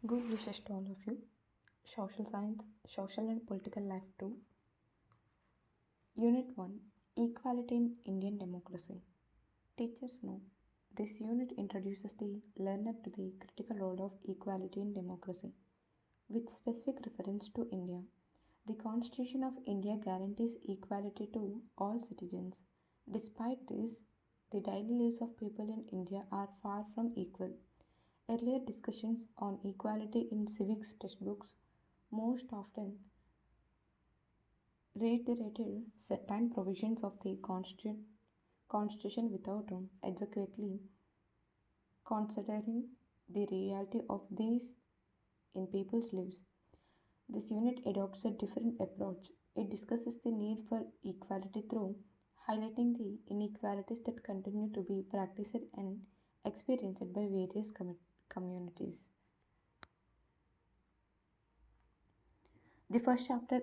Good wishes to all of you. Social science, social and political life 2. Unit 1, Equality in Indian Democracy. Teachers know. This unit introduces the learner to the critical role of equality in democracy, with specific reference to India. The Constitution of India guarantees equality to all citizens. Despite this, the daily lives of people in India are far from equal. Earlier discussions on equality in civics textbooks most often reiterated certain provisions of the Constitution without adequately considering the reality of these in people's lives. This unit adopts a different approach. It discusses the need for equality through highlighting the inequalities that continue to be practiced and experienced by various communities. The first chapter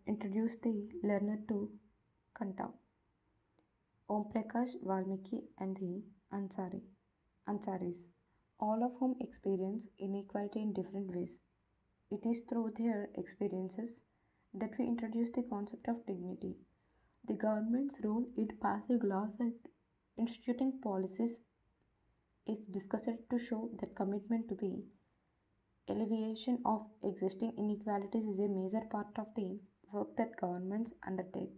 introduced the learner to Kanta, Om Prakash, Valmiki, and the Ansaris, all of whom experience inequality in different ways. It is through their experiences that we introduce the concept of dignity. The government's role in passing laws and instituting policies is discussed to show that commitment to the alleviation of existing inequalities is a major part of the work that governments undertake.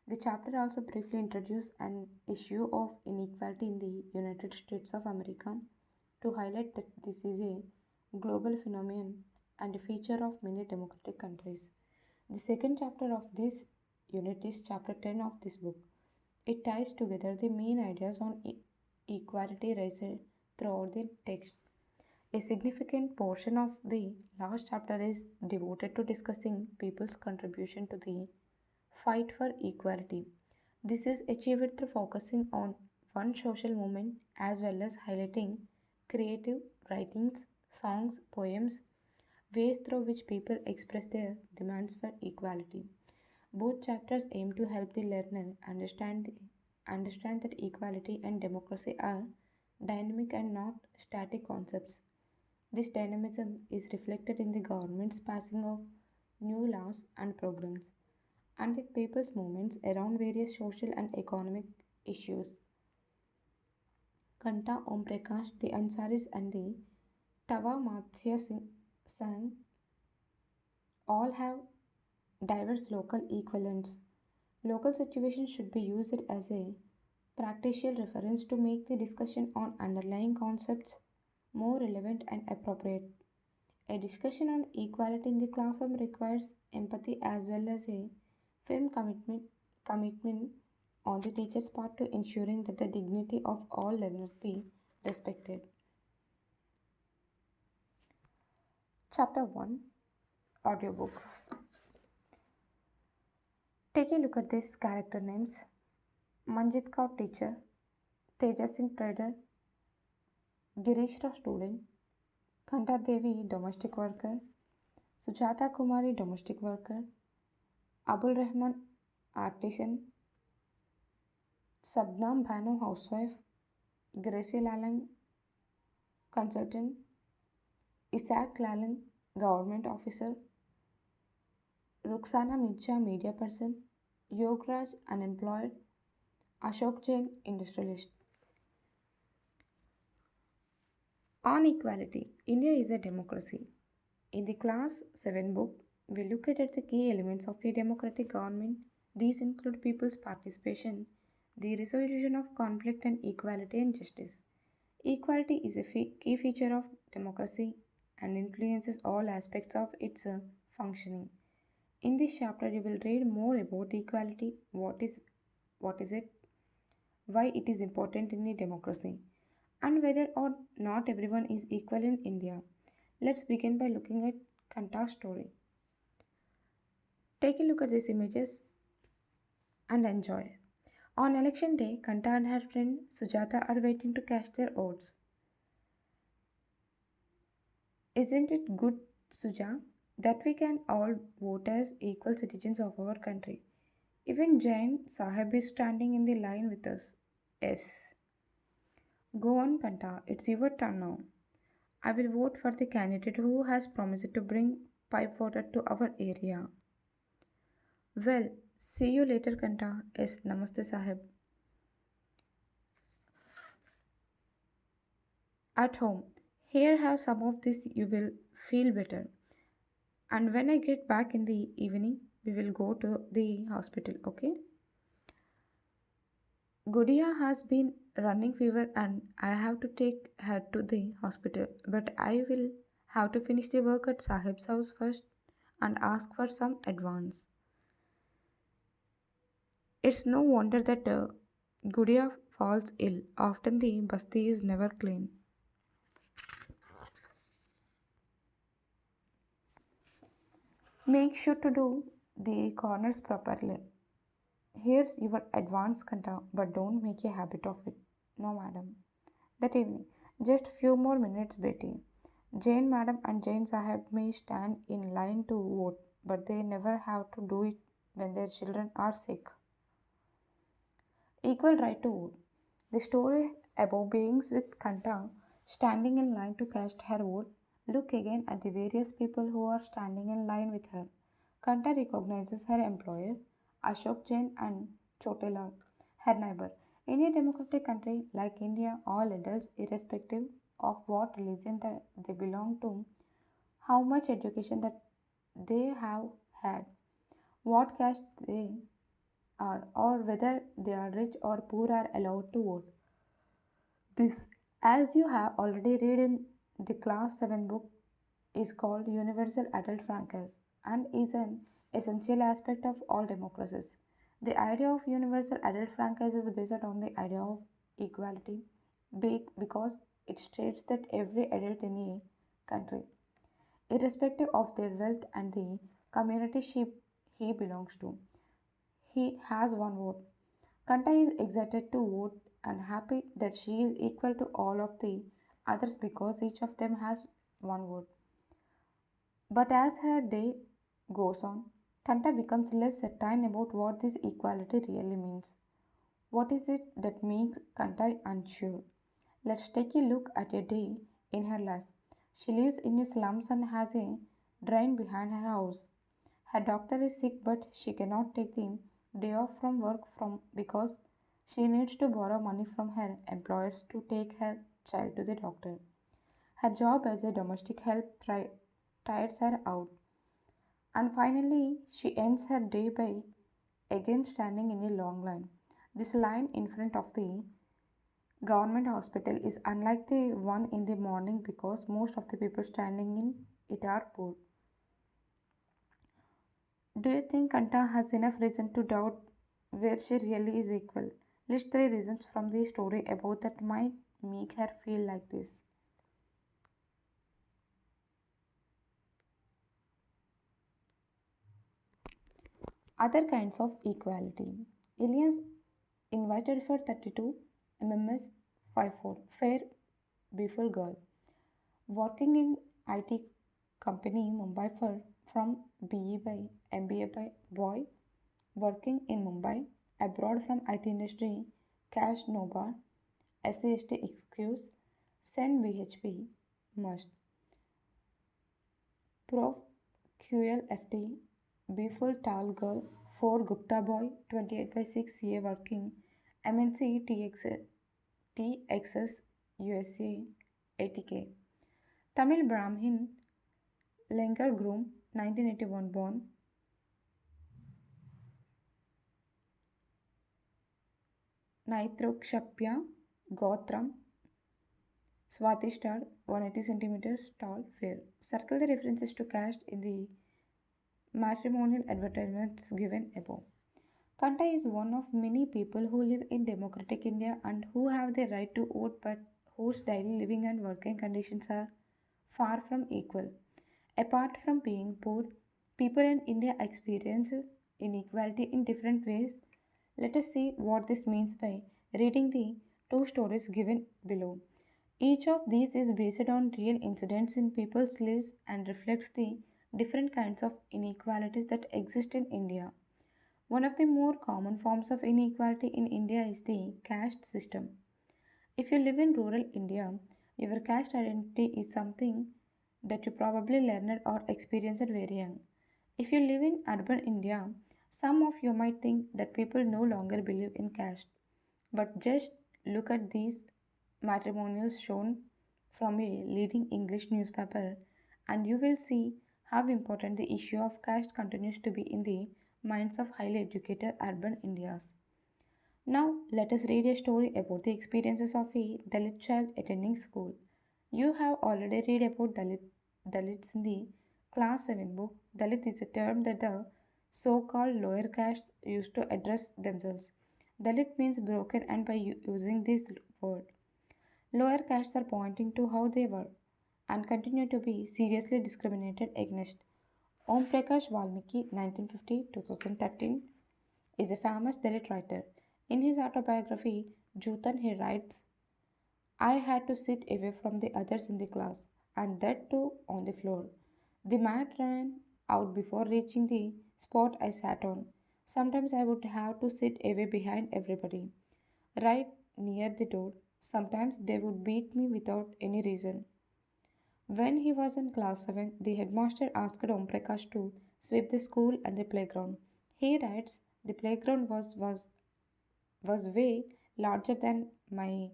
The chapter also briefly introduced an issue of inequality in the United States of America to highlight that this is a global phenomenon and a feature of many democratic countries. The second chapter of this unit is chapter 10 of this book. It ties together the main ideas on equality raised throughout the text. A significant portion of the last chapter is devoted to discussing people's contribution to the fight for equality. This is achieved through focusing on one social movement as well as highlighting creative writings, songs, poems, ways through which people express their demands for equality. Both chapters aim to help the learner understand that equality and democracy are dynamic and not static concepts. This dynamism is reflected in the government's passing of new laws and programs and in people's movements around various social and economic issues. Kanta Om Prakash, the Ansaris, and the Tava Matsya Sang all have diverse local equivalents. Local situations should be used as a practical reference to make the discussion on underlying concepts more relevant and appropriate. A discussion on equality in the classroom requires empathy as well as a firm commitment on the teacher's part to ensuring that the dignity of all learners be respected. Chapter 1, Audiobook. Take a look at these character names. Manjit Kaur teacher, Teja Singh trader, Girish Rao student, Khanda Devi domestic worker, Sujata Kumari domestic worker, Abul Rahman artisan, Sabnam Bhanu housewife, Gracie Lalang consultant, Isaac Lalang government officer, Ruxana Mirza media person, Yograj unemployed, Ashok Jain industrialist. On equality, India is a democracy. In the Class 7 book, we look at the key elements of a democratic government. These include people's participation, the resolution of conflict, and equality and justice. Equality is a key feature of democracy and influences all aspects of its functioning. In this chapter, you will read more about equality, what is it, why it is important in a democracy, and whether or not everyone is equal in India. Let's begin by looking at Kanta's story. Take a look at these images and enjoy. On election day, Kanta and her friend Sujata are waiting to cast their votes. Isn't it good, Suja, that we can all vote as equal citizens of our country? Even Jain Sahib is standing in the line with us. Yes. Go on, Kanta, it's your turn now. I will vote for the candidate who has promised to bring pipe water to our area. Well, see you later, Kanta. Yes, Namaste Sahib. At home. Here, have some of this, you will feel better. And when I get back in the evening, we will go to the hospital, okay? Gudia has been running fever and I have to take her to the hospital. But I will have to finish the work at Sahib's house first and ask for some advance. It's no wonder that Gudia falls ill. Often the basti is never clean. Make sure to do the corners properly. Here's your advance conta, but don't make a habit of it. No, madam. That evening, just few more minutes, Betty. Jane Madam and Jane Sahib may stand in line to vote, but they never have to do it when their children are sick. Equal right to vote. The story above begins with Kanta standing in line to cast her vote. Look again at the various people who are standing in line with her. Kanta recognizes her employer, Ashok Jain and Chotelal, her neighbor. In a democratic country like India, all adults, irrespective of what religion they belong to, how much education that they have had, what caste they are, or whether they are rich or poor, are allowed to vote. This, as you have already read in the class 7 book, is called universal adult franchise and is an essential aspect of all democracies. The idea of universal adult franchise is based on the idea of equality because it states that every adult in a country, irrespective of their wealth and the community he belongs to, he has one vote. Kanta is excited to vote and happy that she is equal to all of the others because each of them has one vote. But as her day goes on, Kanta becomes less certain about what this equality really means. What is it that makes Kanta unsure? Let's take a look at a day in her life. She lives in the slums and has a drain behind her house. Her doctor is sick, but she cannot take the day off from work from because she needs to borrow money from her employers to take her child to the doctor. Her job as a domestic help tires her out, and finally she ends her day by again standing in a long line. This line in front of the government hospital is unlike the one in the morning because most of the people standing in it are poor. Do you think Kanta has enough reason to doubt where she really is equal? List three reasons from the story about that might make her feel like this. Other kinds of equality. Aliens invited for 32 MMS 54 fair beautiful girl working in IT company Mumbai for from BE by MBA by boy working in Mumbai abroad from IT industry cash no bar SCST excuse send BHP must Prof QLFT beautiful tall girl 4 Gupta boy 28 by 6 CA working MNC TXS USA 80K Tamil Brahmin Lengar groom 1981 born Naitrokshapya Gotram Swati star 180 centimeters tall fair. Circle the references to caste in the matrimonial advertisements given above. Kanta is one of many people who live in democratic India and who have the right to vote but whose daily living and working conditions are far from equal. Apart from being poor, people in India experience inequality in different ways. Let us see what this means by reading the two stories given below. Each of these is based on real incidents in people's lives and reflects the different kinds of inequalities that exist in India. One of the more common forms of inequality in India is the caste system. If you live in rural India, Your caste identity is something that you probably learned or experienced very young. If you live in urban India, some of you might think that people no longer believe in caste. But just look at these matrimonials shown from a leading English newspaper, and you will see how important the issue of caste continues to be in the minds of highly educated urban Indians. Now, let us read a story about the experiences of a Dalit child attending school. You have already read about Dalits in the class 7 book. Dalit is a term that the so called lower castes used to address themselves. Dalit means broken, and by using this word, lower castes are pointing to how they were and continue to be seriously discriminated against. Om Prakash Valmiki, 1950 2013, is a famous Dalit writer. In his autobiography, Jutan, he writes, I had to sit away from the others in the class, and that too on the floor. The mat ran out before reaching the spot I sat on. Sometimes I would have to sit away behind everybody, right near the door. Sometimes they would beat me without any reason. When he was in class 7, the headmaster asked Om Prakash to sweep the school and the playground. He writes, the playground was way larger than my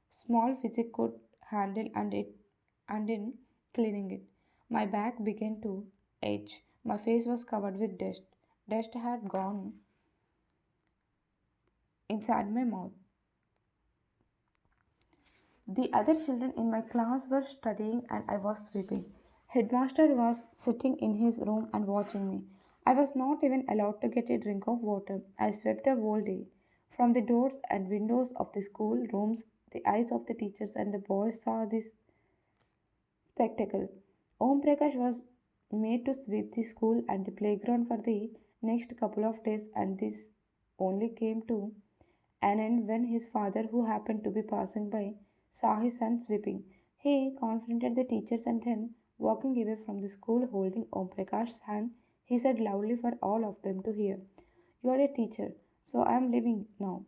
small physique could handle, and in cleaning it, my back began to ache. My face was covered with dust. Dust had gone inside my mouth. The other children in my class were studying and I was sweeping. Headmaster was sitting in his room and watching me. I was not even allowed to get a drink of water. I swept the whole day. From the doors and windows of the school rooms, the eyes of the teachers and the boys saw this spectacle. Om Prakash was made to sweep the school and the playground for the next couple of days, and this only came to an end when his father, who happened to be passing by, saw his son sweeping. He confronted the teachers and then, walking away from the school holding Om Prakash's hand, he said loudly for all of them to hear, you are a teacher, so I am leaving now.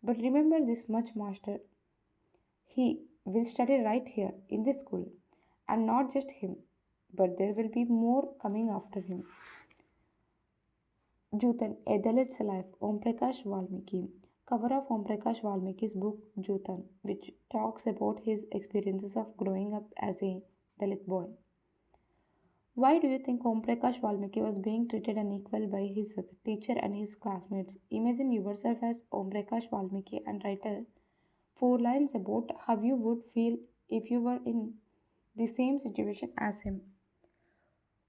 But remember this much, master. He will study right here in this school. And not just him, but there will be more coming after him. Jutan, a Dalit's life, Om Prakash Valmiki. Cover of Om Prakash Valmiki's book Jutan, which talks about his experiences of growing up as a Dalit boy. Why do you think Om Prakash Valmiki was being treated unequal by his teacher and his classmates? Imagine yourself as Om Prakash Valmiki and write 4 lines about how you would feel if you were in the same situation as him.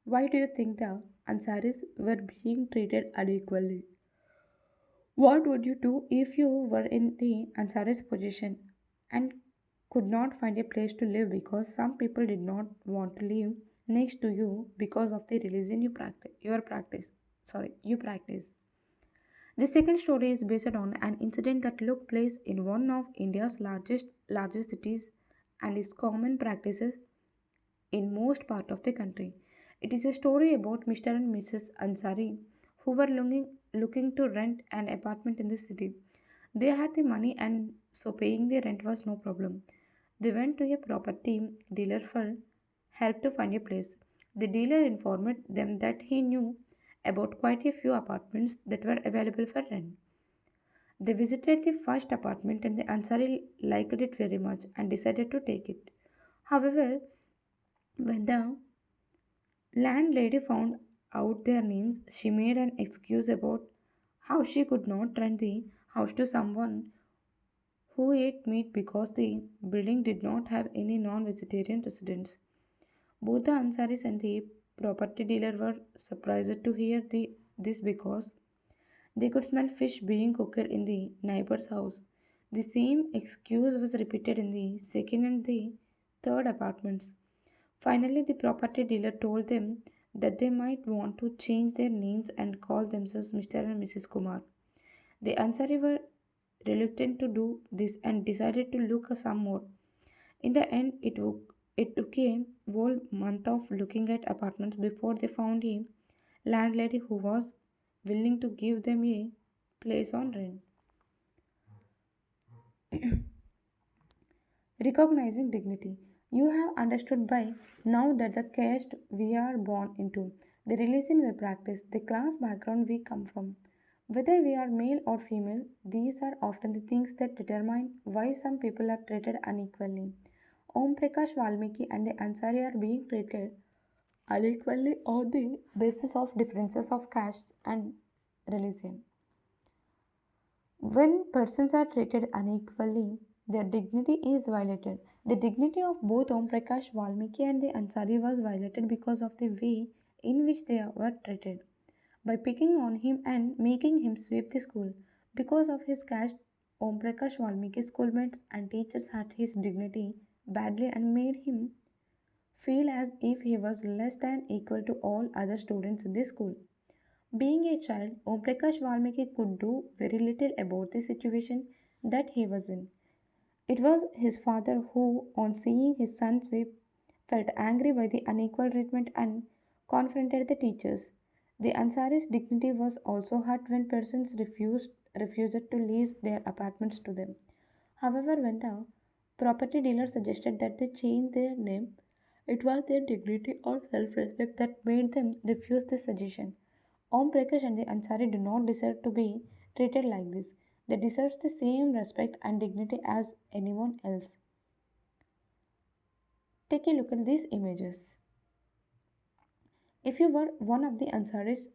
Why do you think the Ansaris were being treated unequally? What would you do if you were in the Ansaris position and could not find a place to live because some people did not want to live next to you because of the religion you practice? The second story is based on an incident that took place in one of India's largest cities and is common practices in most part of the country. It is a story about Mr. and Mrs. Ansari who were looking to rent an apartment in the city. They had the money and so paying the rent was no problem. They went to a property dealer for help to find a place. The dealer informed them that he knew about quite a few apartments that were available for rent. They visited the first apartment and the Ansari liked it very much and decided to take it. However, when the landlady found out their names, she made an excuse about how she could not rent the house to someone who ate meat because the building did not have any non vegetarian residents. Both the Ansaris and the property dealer were surprised to hear this because they could smell fish being cooked in the neighbor's house. The same excuse was repeated in the second and the third apartments. Finally, the property dealer told them that they might want to change their names and call themselves Mr. and Mrs. Kumar. The Ansari were reluctant to do this and decided to look some more. In the end, it took a whole month of looking at apartments before they found a landlady who was willing to give them a place on rent. Recognizing dignity. You have understood by now that the caste we are born into, the religion we practice, the class background we come from, whether we are male or female, these are often the things that determine why some people are treated unequally. Om Prakash Valmiki and the Ansari are being treated unequally on the basis of differences of castes and religion. When persons are treated unequally, their dignity is violated. The dignity of both Om Prakash Valmiki and the Ansari was violated because of the way in which they were treated. By picking on him and making him sweep the school. Because of his caste, Om Prakash Valmiki's schoolmates and teachers hurt his dignity badly and made him feel as if he was less than equal to all other students in the school. Being a child, Om Prakash Valmiki could do very little about the situation that he was in. It was his father who, on seeing his son sweep, felt angry by the unequal treatment and confronted the teachers. The Ansari's dignity was also hurt when persons refused to lease their apartments to them. However, when the property dealer suggested that they change their name, it was their dignity or self respect that made them refuse this suggestion. Om Prakash and the Ansari do not deserve to be treated like this. They deserve the same respect and dignity as anyone else. Take a look at these images. If you were one of the Ansaris,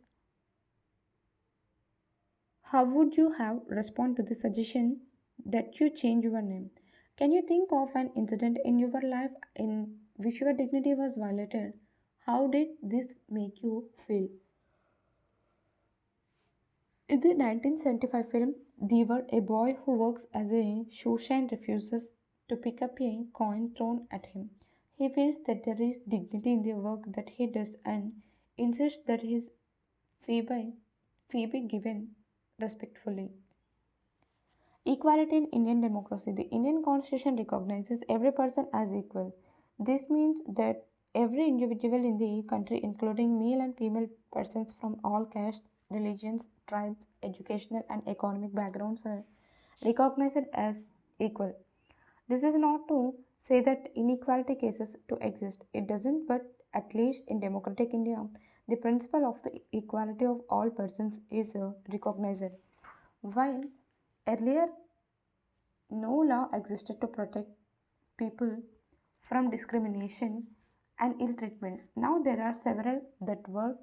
how would you have responded to the suggestion that you change your name? Can you think of an incident in your life in which your dignity was violated? How did this make you feel? In the 1975 film Devar, a boy who works as a shoe shine refuses to pick up a coin thrown at him. He feels that there is dignity in the work that he does and insists that his fee be given respectfully. Equality in Indian democracy. The Indian constitution recognizes every person as equal. This means that every individual in the country, including male and female persons from all castes, religions, tribes, educational and economic backgrounds, are recognized as equal. This is not to say that inequality cases to exist. It doesn't, but at least in democratic India, the principle of the equality of all persons is recognized. While earlier no law existed to protect people from discrimination and ill treatment. Now there are several that work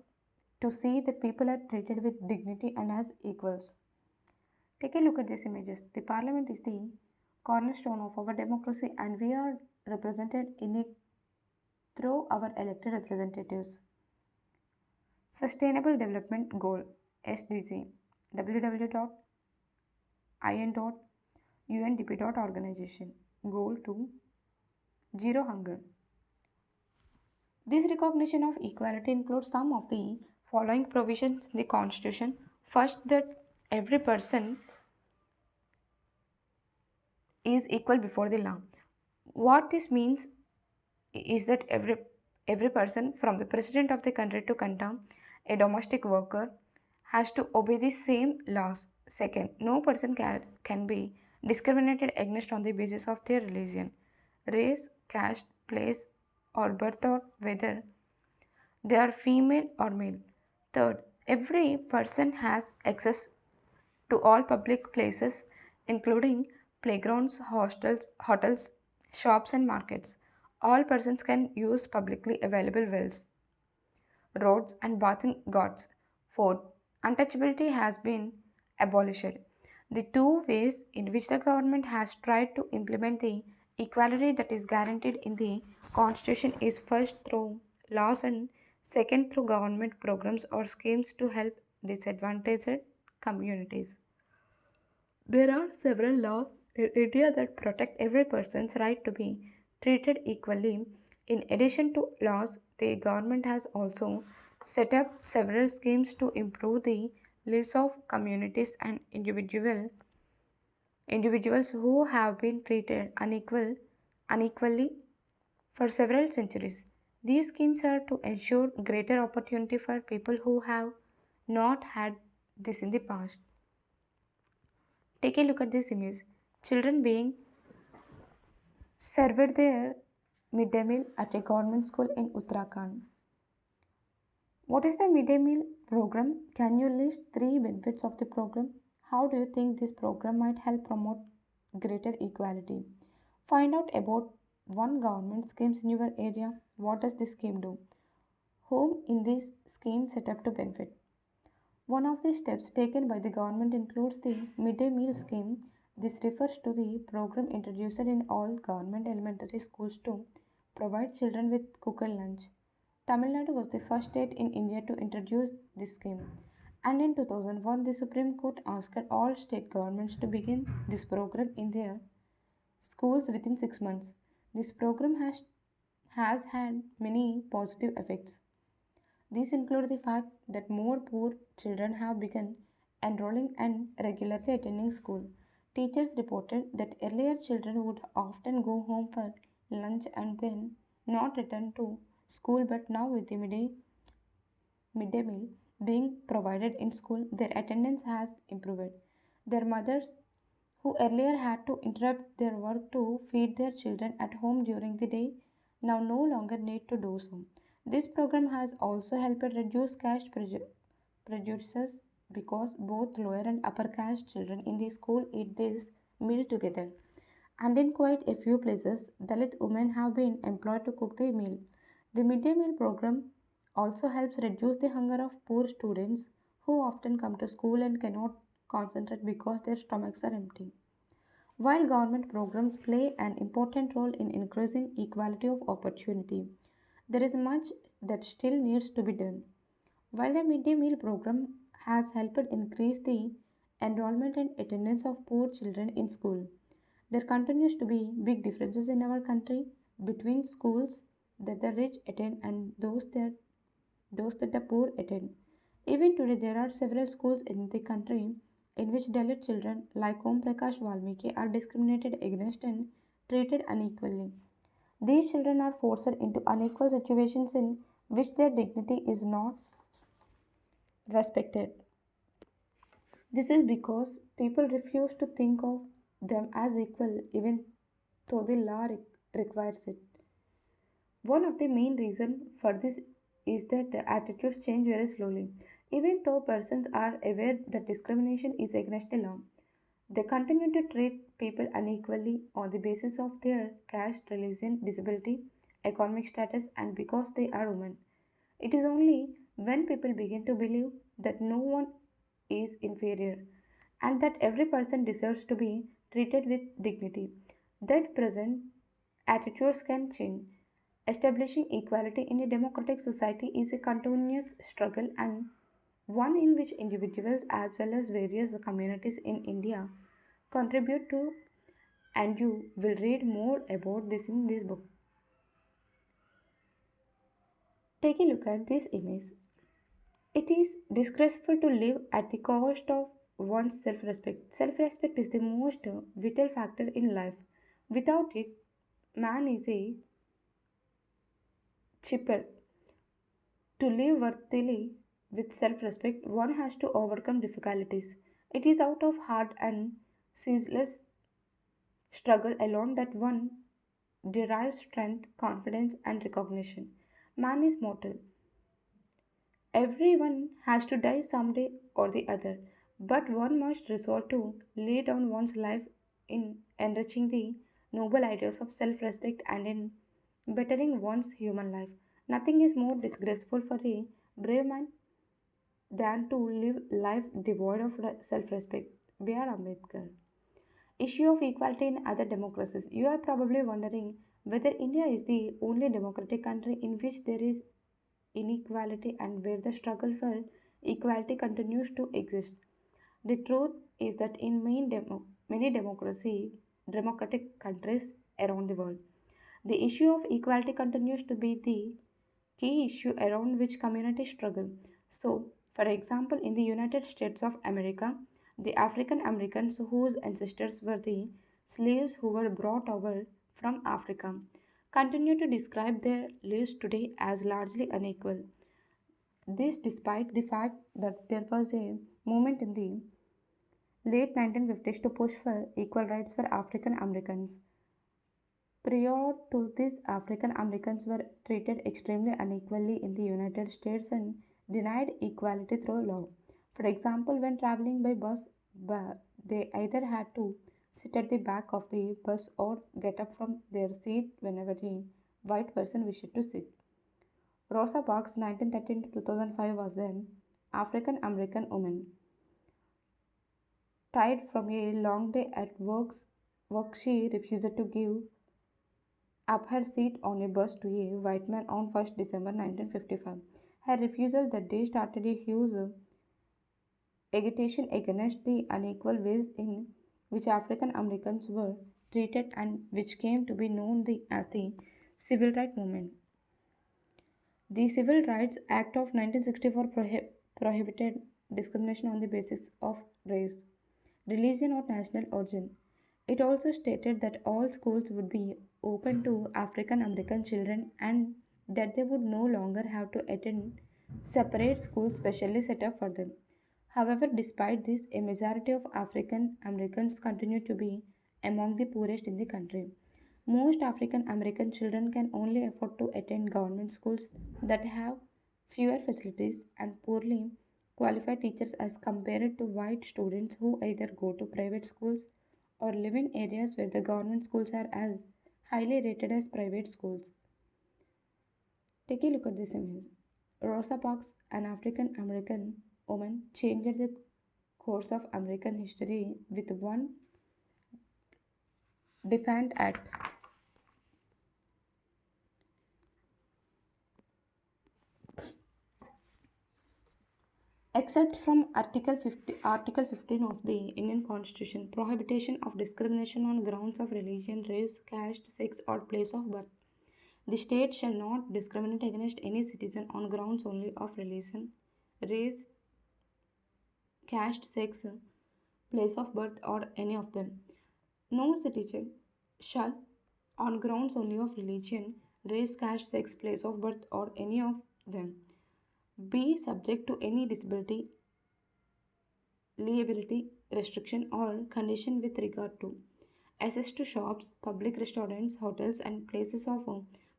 to see that people are treated with dignity and as equals. Take a look at these images. The parliament is the cornerstone of our democracy and we are represented in it through our elected representatives. Sustainable Development Goal SDG www.in.undp.organization Goal to Zero Hunger. This recognition of equality includes some of the following provisions in the Constitution. First, that every person is equal before the law. What this means is that every person from the president of the country to Kanta, a domestic worker, has to obey the same laws. Second, no person can be discriminated against on the basis of their religion, race, caste, place, or birth, or whether they are female or male. Third, every person has access to all public places, including playgrounds, hotels, shops, and markets. All persons can use publicly available wells, roads, and bathing ghats. Fourth, untouchability has been abolished. The two ways in which the government has tried to implement the equality that is guaranteed in the Constitution is first through laws and second through government programs or schemes to help disadvantaged communities. There are several laws in India that protect every person's right to be treated equally. In addition to laws, the government has also set up several schemes to improve the lives of communities and individuals who have been treated unequally for several centuries. These schemes are to ensure greater opportunity for people who have not had this in the past. Take a look at this image. Children being served there midday meal at a government school in Uttarakhand. What is the midday meal program? Can you list three benefits of the program? How do you think this program might help promote greater equality? Find out about one government schemes in your area. What does this scheme do? Whom in this scheme set up to benefit? One of the steps taken by the government includes the midday meal scheme. This refers to the program introduced in all government elementary schools to provide children with cooked lunch. Tamil Nadu was the first state in India to introduce this scheme. And in 2001, the Supreme Court asked all state governments to begin this program in their schools within 6 months. This program has had many positive effects. These include the fact that more poor children have begun enrolling and regularly attending school. Teachers reported that earlier children would often go home for lunch and then not return to school, but now with the midday meal being provided in school, their attendance has improved. Their mothers, who earlier had to interrupt their work to feed their children at home during the day, now no longer need to do so. This program has also helped reduce prejudices because both lower and upper caste children in the school eat this meal together. And in quite a few places, Dalit women have been employed to cook the meal. The midday meal program also helps reduce the hunger of poor students who often come to school and cannot concentrate because their stomachs are empty. While government programs play an important role in increasing equality of opportunity, there is much that still needs to be done. While the midday meal program has helped increase the enrollment and attendance of poor children in school, there continues to be big differences in our country between schools that the rich attend and those that the poor attend. Even today, there are several schools in the country in which Dalit children, like Om Prakash Valmiki, are discriminated against and treated unequally. These children are forced into unequal situations in which their dignity is not respected. This is because people refuse to think of them as equal even though the law requires it. One of the main reasons for this is that the attitudes change very slowly. Even though persons are aware that discrimination is against the law, they continue to treat people unequally on the basis of their caste, religion, disability, economic status, and because they are women. It is only when people begin to believe that no one is inferior and that every person deserves to be treated with dignity that present attitudes can change. Establishing equality in a democratic society is a continuous struggle and one in which individuals as well as various communities in India contribute to, and you will read more about this in this book. Take a look at this image. It is disgraceful to live at the cost of one's self respect. Self respect is the most vital factor in life. Without it, man is a chipper. To live worthily with self respect, one has to overcome difficulties. It is out of hard and ceaseless struggle alone that one derives strength, confidence, and recognition. Man is mortal. Everyone has to die someday or the other, but one must resolve to lay down one's life in enriching the noble ideals of self respect and in bettering one's human life. Nothing is more disgraceful for a brave man than to live life devoid of self respect. B.R. Ambedkar. Issue of equality in other democracies. You are probably wondering whether India is the only democratic country in which there is inequality and where the struggle for equality continues to exist. The truth is that in many democratic countries around the world, the issue of equality continues to be the key issue around which communities struggle. So, for example, in the United States of America, the African Americans whose ancestors were the slaves who were brought over from Africa continue to describe their lives today as largely unequal. This despite the fact that there was a movement in the late 1950s to push for equal rights for African Americans. Prior to this, African Americans were treated extremely unequally in the United States and denied equality through law. For example, when traveling by bus, they either had to sit at the back of the bus or get up from their seat whenever a white person wished to sit. Rosa Parks, 1913 to 2005, was an African American woman tired from a long day at work. She refused to give up her seat on a bus to a white man on 1st December 1955. Her refusal that day started a huge agitation against the unequal ways in which African Americans were treated and which came to be known as the Civil Rights Movement. The Civil Rights Act of 1964 prohibited discrimination on the basis of race, religion, or national origin. It also stated that all schools would be open to African American children and that they would no longer have to attend separate schools specially set up for them. However, despite this, a majority of African Americans continue to be among the poorest in the country. Most African American children can only afford to attend government schools that have fewer facilities and poorly qualified teachers as compared to white students who either go to private schools or live in areas where the government schools are as highly rated as private schools. Take a look at this image. Rosa Parks, an African American woman, changed the course of American history with one defiant act. Except from Article 15 of the Indian Constitution, prohibition of discrimination on grounds of religion, race, caste, sex, or place of birth. The state shall not discriminate against any citizen on grounds only of religion, race, caste, sex, place of birth, or any of them. No citizen shall, on grounds only of religion, race, caste, sex, place of birth, or any of them, be subject to any disability, liability, restriction, or condition with regard to access to shops, public restaurants, hotels, and places of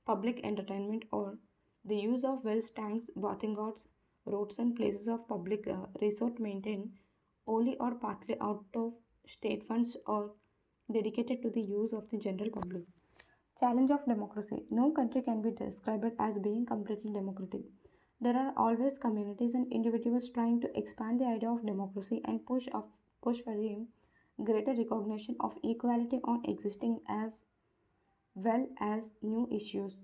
public entertainment, or the use of wells, tanks, bathing gods, roads, and places of public resort maintained only or partly out of state funds or dedicated to the use of the general public. Challenge of democracy. No country can be described as being completely democratic. There are always communities and individuals trying to expand the idea of democracy and push for a greater recognition of equality on existing as well as new issues.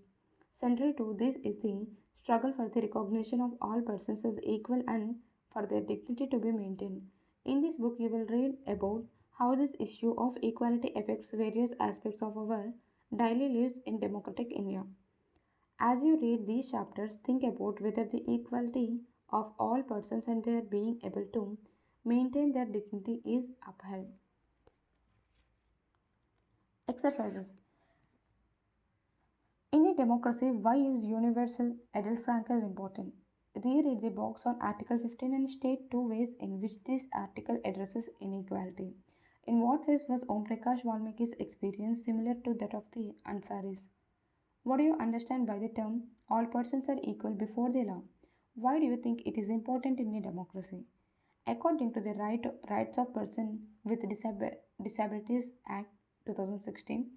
Central to this is the struggle for the recognition of all persons as equal and for their dignity to be maintained. In this book, you will read about how this issue of equality affects various aspects of our daily lives in democratic India. As you read these chapters, think about whether the equality of all persons and their being able to maintain their dignity is upheld. Exercises. In a democracy, why is universal adult franchise important? Reread the box on Article 15 and state two ways in which this article addresses inequality. In what ways was Om Prakash Valmiki's experience similar to that of the Ansaris? What do you understand by the term all persons are equal before the law? Why do you think it is important in a democracy? According to the Rights of Person with Disabilities Act 2016,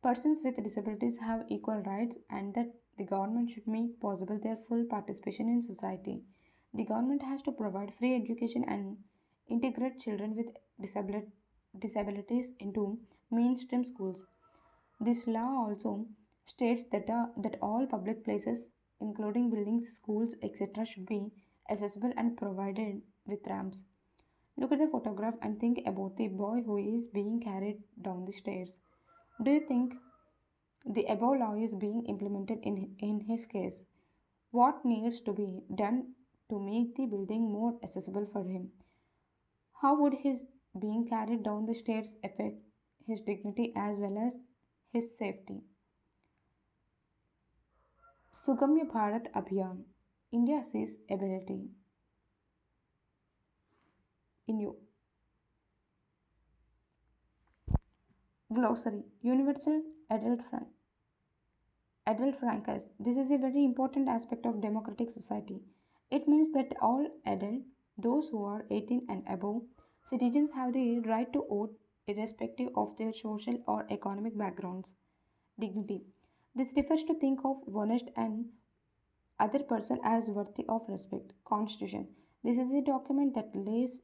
persons with disabilities have equal rights and that the government should make possible their full participation in society. The government has to provide free education and integrate children with disabilities into mainstream schools. This law also states that all public places, including buildings, schools, etc., should be accessible and provided with ramps. Look at the photograph and think about the boy who is being carried down the stairs. Do you think the above law is being implemented in his case? What needs to be done to make the building more accessible for him? How would his being carried down the stairs affect his dignity as well as his safety? Sugamya Bharat Abhiyan. India sees ability in you. Glossary. Universal adult, fran- adult francas. This is a very important aspect of democratic society. It means that all adult, those who are 18 and above, citizens have the right to vote irrespective of their social or economic backgrounds. Dignity. This refers to think of honest and other person as worthy of respect. Constitution. This is a document that lays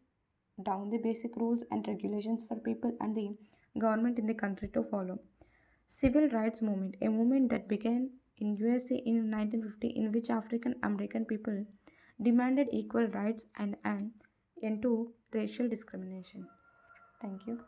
down the basic rules and regulations for people and the government in the country to follow. Civil rights movement, a movement that began in USA in 1950 in which African American people demanded equal rights and an end to racial discrimination. Thank you.